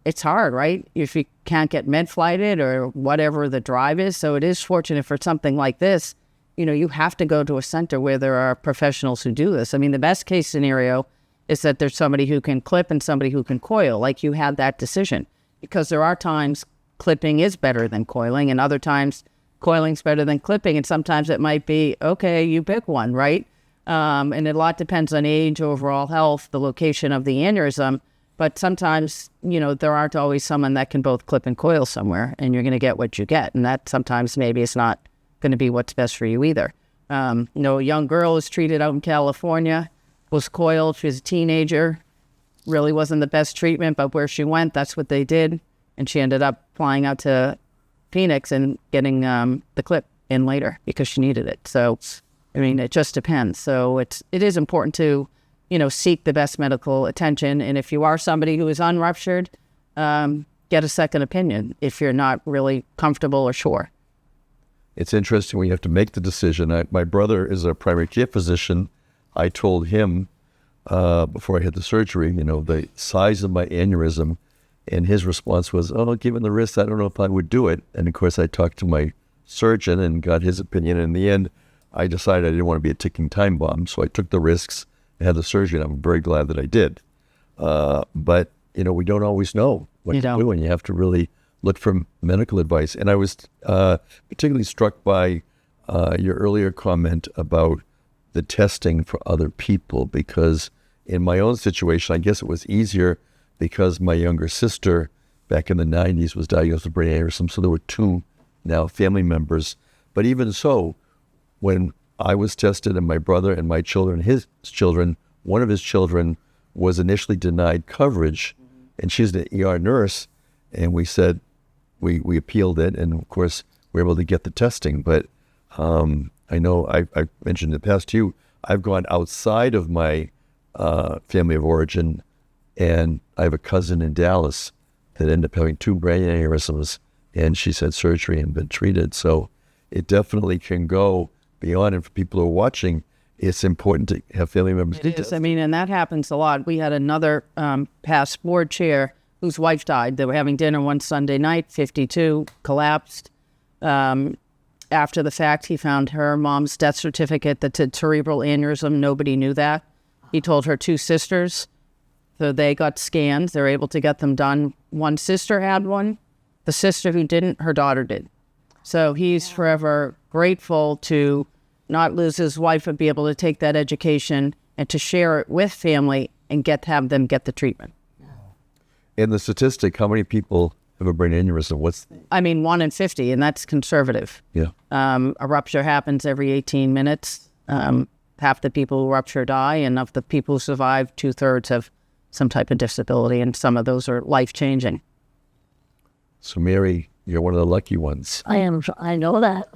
Speaker 4: It's hard, right? If you can't get med-flighted or whatever the drive is. So it is fortunate for something like this. You have to go to a center where there are professionals who do this. The best case scenario is that there's somebody who can clip and somebody who can coil, like you had that decision. Because there are times clipping is better than coiling, and other times coiling's better than clipping, and sometimes it might be, okay, you pick one, right? And a lot depends on age, overall health, the location of the aneurysm, but sometimes, there aren't always someone that can both clip and coil somewhere, and you're going to get what you get, and that sometimes maybe is not going to be what's best for you either. A young girl was treated out in California, was coiled, she was a teenager, really wasn't the best treatment, but where she went, that's what they did. And she ended up flying out to Phoenix and getting the clip in later because she needed it. So, it just depends. So it is important to, seek the best medical attention. And if you are somebody who is unruptured, get a second opinion if you're not really comfortable or sure.
Speaker 1: It's interesting when you have to make the decision. My brother is a primary care physician. I told him before I had the surgery, the size of my aneurysm. And his response was, given the risk, I don't know if I would do it. And of course, I talked to my surgeon and got his opinion. And in the end, I decided I didn't want to be a ticking time bomb. So I took the risks and had the surgery. And I'm very glad that I did. But, we don't always know what
Speaker 4: You
Speaker 1: to
Speaker 4: don't.
Speaker 1: do, and you have to really look for medical advice. And I was particularly struck by your earlier comment about the testing for other people, because in my own situation, I guess it was easier because my younger sister back in the 90s was diagnosed with brain aneurysm, so there were two now family members. But even so, when I was tested and my brother and my children, his children, one of his children was initially denied coverage, and she's an ER nurse, and we said we appealed it, and of course we were able to get the testing. But I know I mentioned in the past to you, I've gone outside of my family of origin, and I have a cousin in Dallas that ended up having 2 brain aneurysms, and she's had surgery and been treated. So it definitely can go beyond. And for people who are watching, it's important to have family members do
Speaker 4: It is.
Speaker 1: this.
Speaker 4: I mean, and that happens a lot. We had another past board chair whose wife died. They were having dinner one Sunday night, 52, collapsed. After the fact, he found her mom's death certificate that said cerebral aneurysm. Nobody knew that. He told her 2 sisters. So they got scanned. They're able to get them done. One sister had one. The sister who didn't, her daughter did. So he's forever grateful to not lose his wife, but be able to take that education and to share it with family and have them get the treatment.
Speaker 1: In the statistic, how many people have a brain aneurysm?
Speaker 4: 1 in 50, and that's conservative.
Speaker 1: Yeah.
Speaker 4: A rupture happens every 18 minutes. Half the people who rupture die, and of the people who survive, 2/3 have some type of disability, and some of those are life-changing.
Speaker 1: So Mary, you're one of the lucky ones.
Speaker 2: I know that.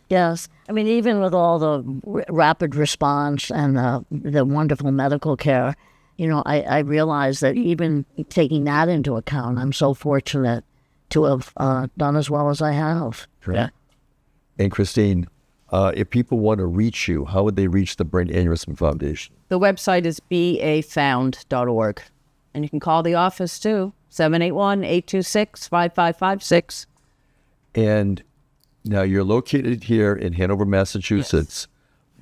Speaker 2: Yes. I mean, even with all the rapid response and the wonderful medical care, I realize that even taking that into account, I'm so fortunate to have done as well as I have.
Speaker 1: Correct. And Christine, if people want to reach you, how would they reach the Brain Aneurysm Foundation?
Speaker 4: The website is bafound.org. And you can call the office too, 781-826-5556.
Speaker 1: And now you're located here in Hanover, Massachusetts,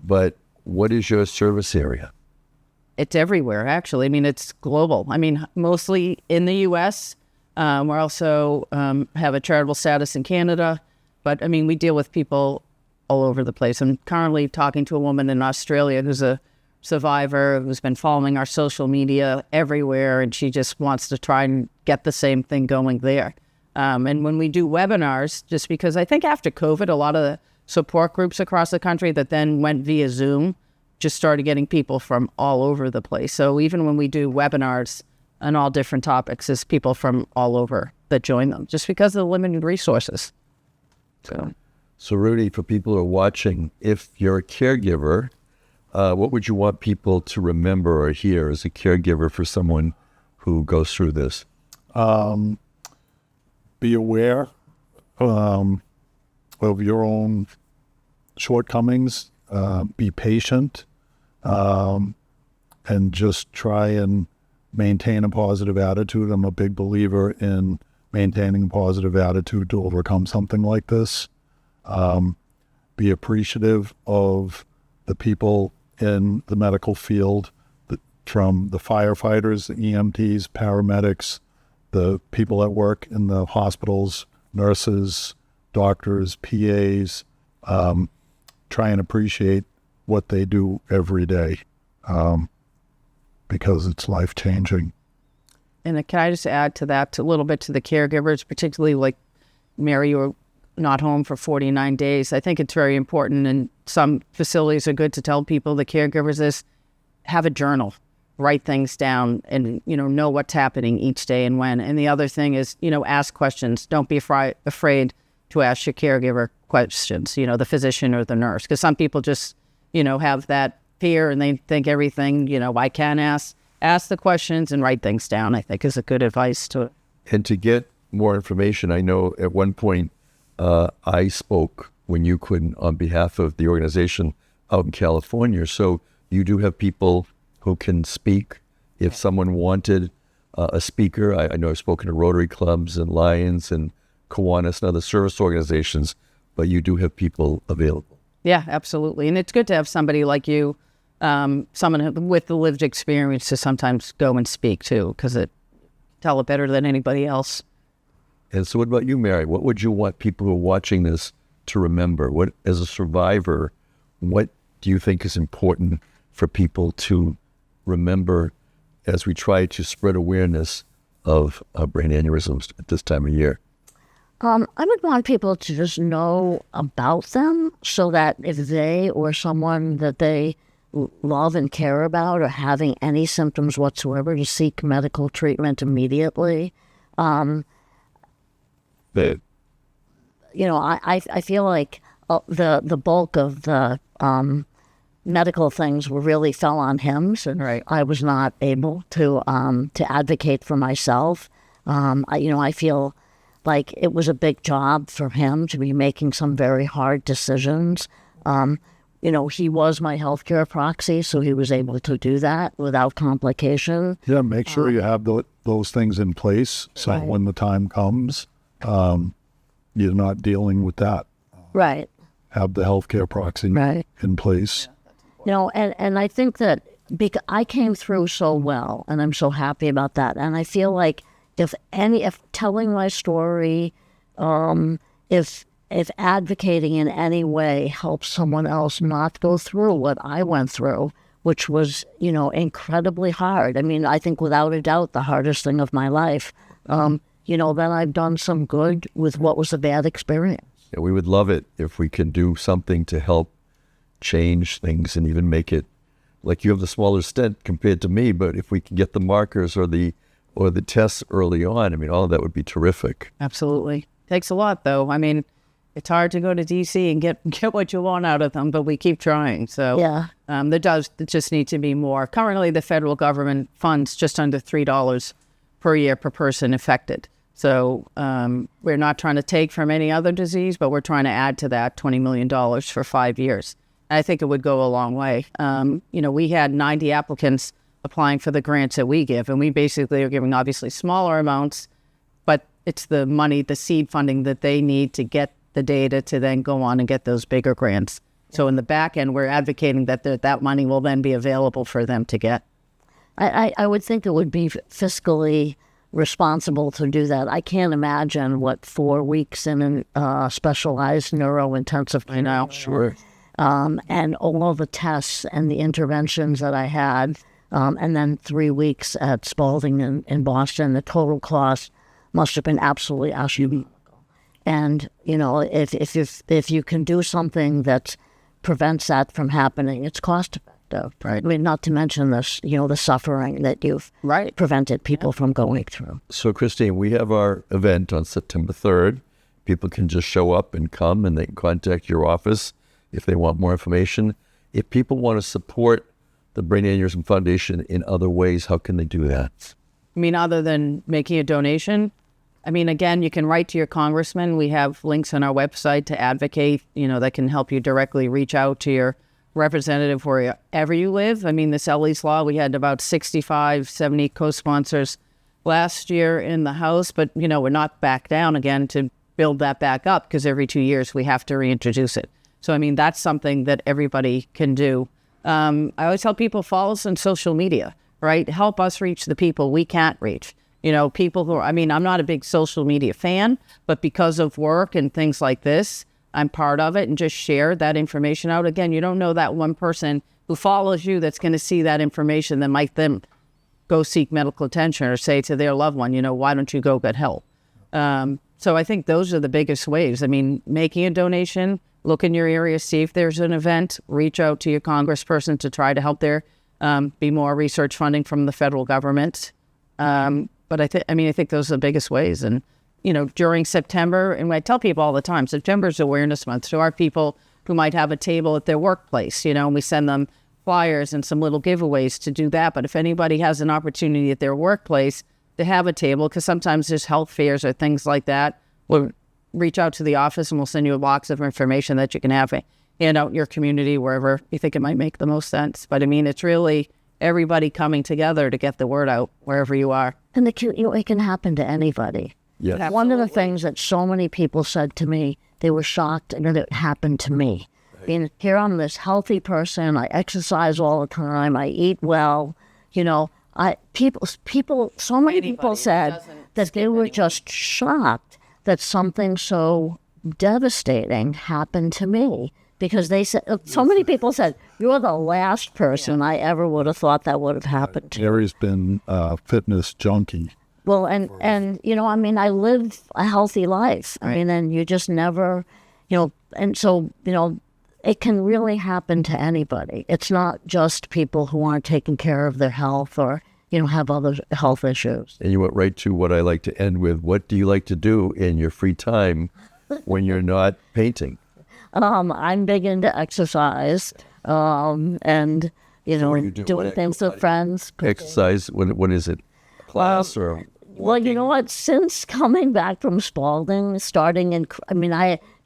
Speaker 1: but what is your service area?
Speaker 4: It's everywhere, actually. I mean, it's global. I mean, mostly in the U.S. We're also have a charitable status in Canada. But, I mean, we deal with people all over the place. I'm currently talking to a woman in Australia who's a survivor who's been following our social media everywhere, and she just wants to try and get the same thing going there. And when we do webinars, just because I think after COVID, a lot of the support groups across the country that then went via Zoom just started getting people from all over the place. So even when we do webinars on all different topics, there's people from all over that join them just because of the limited resources.
Speaker 1: So Rudy, for people who are watching, if you're a caregiver, what would you want people to remember or hear as a caregiver for someone who goes through this?
Speaker 3: Be aware of your own shortcomings. Be patient, and just try and maintain a positive attitude. I'm a big believer in maintaining a positive attitude to overcome something like this. Be appreciative of the people in the medical field, from the firefighters, the EMTs, paramedics, the people that work in the hospitals, nurses, doctors, PAs. Try and appreciate what they do every day, because it's life-changing.
Speaker 4: And can I just add to that a little bit to the caregivers, particularly like Mary, you were not home for 49 days. I think it's very important, and some facilities are good to tell people, the caregivers, is have a journal, write things down, and, know what's happening each day and when. And the other thing is, ask questions. Don't be afraid to ask your caregiver questions, the physician or the nurse, because some people just, have that fear and they think everything, I can ask the questions and write things down, I think is a good advice to it.
Speaker 1: And to get more information, I know at one point I spoke when you couldn't on behalf of the organization out in California. So you do have people who can speak. If someone wanted a speaker, I know I've spoken to Rotary clubs and Lions and Kiwanis and other service organizations, but you do have people available.
Speaker 4: Yeah, absolutely. And it's good to have somebody like you someone with the lived experience to sometimes go and speak too, because it tell it better than anybody else.
Speaker 1: And so what about you, Mary? What would you want people who are watching this to remember? What, as a survivor, what do you think is important for people to remember as we try to spread awareness of brain aneurysms at this time of year?
Speaker 2: I would want people to just know about them so that if they or someone that they love and care about are having any symptoms whatsoever, to seek medical treatment immediately. I feel like the bulk of the medical things really fell on him, so I was not able to advocate for myself. I feel like it was a big job for him to be making some very hard decisions. He was my healthcare proxy, so he was able to do that without complication.
Speaker 3: Yeah, make sure you have those things in place so when the time comes, you're not dealing with that.
Speaker 2: Right.
Speaker 3: Have the healthcare proxy in place.
Speaker 2: And I think that because I came through so well, and I'm so happy about that. And I feel like if telling my story, if advocating in any way helps someone else not go through what I went through, which was, incredibly hard. I mean, I think without a doubt the hardest thing of my life, then I've done some good with what was a bad experience.
Speaker 1: Yeah, we would love it if we could do something to help change things and even make it, like you have the smaller stent compared to me, but if we can get the markers or the tests early on, I mean, all of that would be terrific.
Speaker 4: Absolutely. Takes a lot, though. I mean, it's hard to go to D.C. and get what you want out of them, but we keep trying. So there does just need to be more. Currently, the federal government funds just under $3 per year per person affected. So we're not trying to take from any other disease, but we're trying to add to that $20 million for 5 years. And I think it would go a long way. We had 90 applicants applying for the grants that we give, and we basically are giving obviously smaller amounts, but it's the money, the seed funding that they need to get the data to then go on and get those bigger grants. So in the back end, we're advocating that that money will then be available for them to get.
Speaker 2: I would think it would be fiscally responsible to do that. I can't imagine what 4 weeks in a specialized neurointensive care.
Speaker 4: I know.
Speaker 1: Sure.
Speaker 2: And all the tests and the interventions that I had, and then 3 weeks at Spalding in Boston, the total cost must have been absolutely astronomical. And, if you can do something that prevents that from happening, it's cost effective.
Speaker 1: Right.
Speaker 2: I mean, not to mention this, the suffering that you've prevented people from going through.
Speaker 1: So, Christine, we have our event on September 3rd. People can just show up and come, and they can contact your office if they want more information. If people want to support the Brain Aneurysm Foundation in other ways, how can they do that?
Speaker 4: I mean, other than making a donation, I mean, again, you can write to your congressman. We have links on our website to advocate, that can help you directly reach out to your representative wherever you live. I mean, this Ellie's Law, we had about 65, 70 co-sponsors last year in the House, but, we're not back down again to build that back up because every 2 years we have to reintroduce it. So, I mean, that's something that everybody can do. I always tell people, follow us on social media, right? Help us reach the people we can't reach. People who I'm not a big social media fan, but because of work and things like this, I'm part of it and just share that information out. Again, you don't know that one person who follows you that's going to see that information that might then go seek medical attention or say to their loved one, why don't you go get help? So I think those are the biggest ways. I mean, making a donation, look in your area, see if there's an event, reach out to your congressperson to try to help there be more research funding from the federal government. But I think those are the biggest ways. And, during September, and I tell people all the time, September's Awareness Month. So our people who might have a table at their workplace, and we send them flyers and some little giveaways to do that. But if anybody has an opportunity at their workplace to have a table, because sometimes there's health fairs or things like that, we'll reach out to the office and we'll send you a box of information that you can have hand out in your community wherever you think it might make the most sense. But I mean, it's really everybody coming together to get the word out wherever you are.
Speaker 2: And it can happen to anybody.
Speaker 1: Yes.
Speaker 2: One of the things that so many people said to me, they were shocked that it happened to me. being here, I'm this healthy person. I exercise all the time. I eat well. You know, so many people said that they were just shocked that something so devastating happened to me, because they said, so many people said, you're the last person I ever would have thought that would have happened to.
Speaker 3: Gary's been a fitness junkie.
Speaker 2: Well, and you know, I mean, I live a healthy life. I mean, and you just never, you know, and so, you know, it can really happen to anybody. It's not just people who aren't taking care of their health or, you know, have other health issues.
Speaker 1: And you went right to what I like to end with. What do you like to do in your free time when you're not painting?
Speaker 2: I'm big into exercise, and, you know,
Speaker 1: you do?
Speaker 2: doing
Speaker 1: What
Speaker 2: things with friends.
Speaker 1: Exercise, what is it? A class or?
Speaker 2: Well, you know what? Since coming back from Spalding,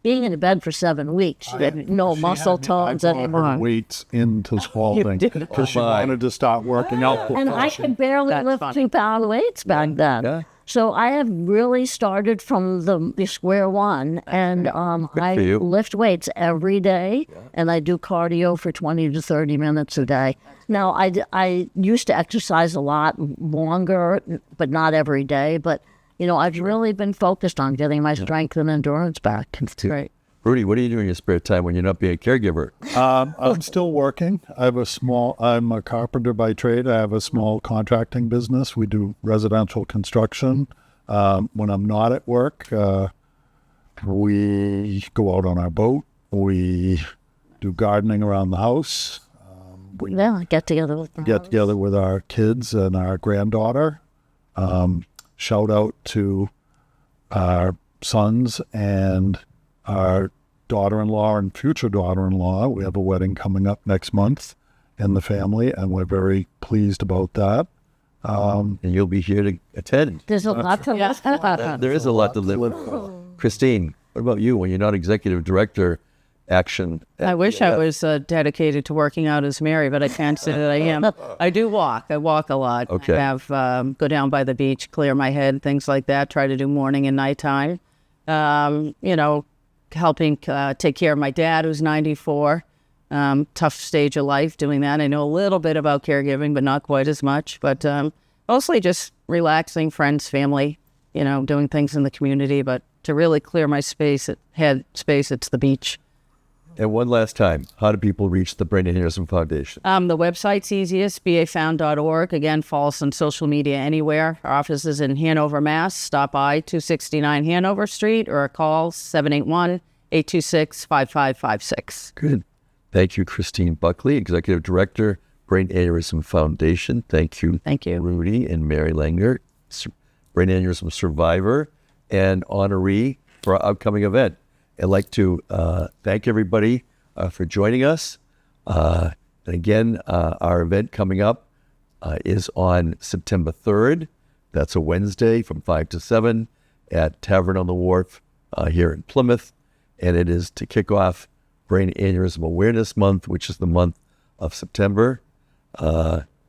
Speaker 2: being in bed for 7 weeks, you had no muscle tones
Speaker 3: I brought
Speaker 2: anymore.
Speaker 3: her weights into Spalding because she wanted to start working out.
Speaker 2: And I could barely lift
Speaker 4: funny.
Speaker 2: 2-pound weights back then.
Speaker 1: Yeah.
Speaker 2: So I have really started from the square one, and I
Speaker 1: for you.
Speaker 2: lift weights every day, and I do cardio for 20 to 30 minutes a day. Now, I used to exercise a lot longer, but not every day. But, you know, I've really been focused on getting my strength and endurance back.
Speaker 4: Great.
Speaker 1: Rudy, what do you do in your spare time when you're not being a caregiver?
Speaker 3: I'm still working. I'm a carpenter by trade. I have a small contracting business. We do residential construction. When I'm not at work, we go out on our boat. We do gardening around the house.
Speaker 2: Yeah, get together with them.
Speaker 3: Get together with our kids and our granddaughter. Shout out to our sons and our daughter-in-law and future daughter-in-law. We have a wedding coming up next month in the family, and we're very pleased about that.
Speaker 1: And you'll be here to attend.
Speaker 2: There's a lot to
Speaker 1: There is a lot to live for. Christine, what about you when you're not executive director? Action.
Speaker 4: I wish I was dedicated to working out as Mary, but I can't say that I am. I do walk. I walk a lot.
Speaker 1: Okay.
Speaker 4: I have go down by the beach, clear my head, things like that. Try to do morning and nighttime. You know, helping take care of my dad, who's 94. Tough stage of life doing that. I know a little bit about caregiving, but not quite as much. But mostly just relaxing, friends, family, you know, doing things in the community. But to really clear my head space, it's the beach.
Speaker 1: And one last time, how do people reach the Brain Aneurysm Foundation?
Speaker 4: The website's easiest, bafound.org. Again, follow us on social media anywhere. Our office is in Hanover, Mass. Stop by 269 Hanover Street or call 781-826-5556.
Speaker 1: Good. Thank you, Christine Buckley, Executive Director, Brain Aneurysm Foundation. Thank you, Rudy and Mary Langner, Brain Aneurysm Survivor and honoree for our upcoming event. I'd like to thank everybody for joining us. And again, our event coming up is on September 3rd. That's a Wednesday from 5 to 7 at Tavern on the Wharf here in Plymouth. And it is to kick off Brain Aneurysm Awareness Month, which is the month of September.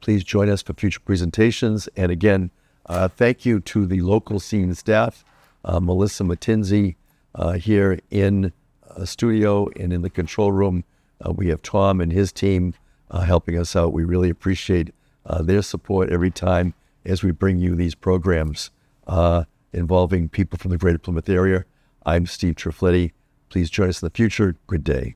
Speaker 1: Please join us for future presentations. And again, thank you to the local scene staff, Melissa Matinzi, here in studio and in the control room. We have Tom and his team helping us out. We really appreciate their support every time as we bring you these programs involving people from the greater Plymouth area. I'm Steve Triffletti. Please join us in the future. Good day.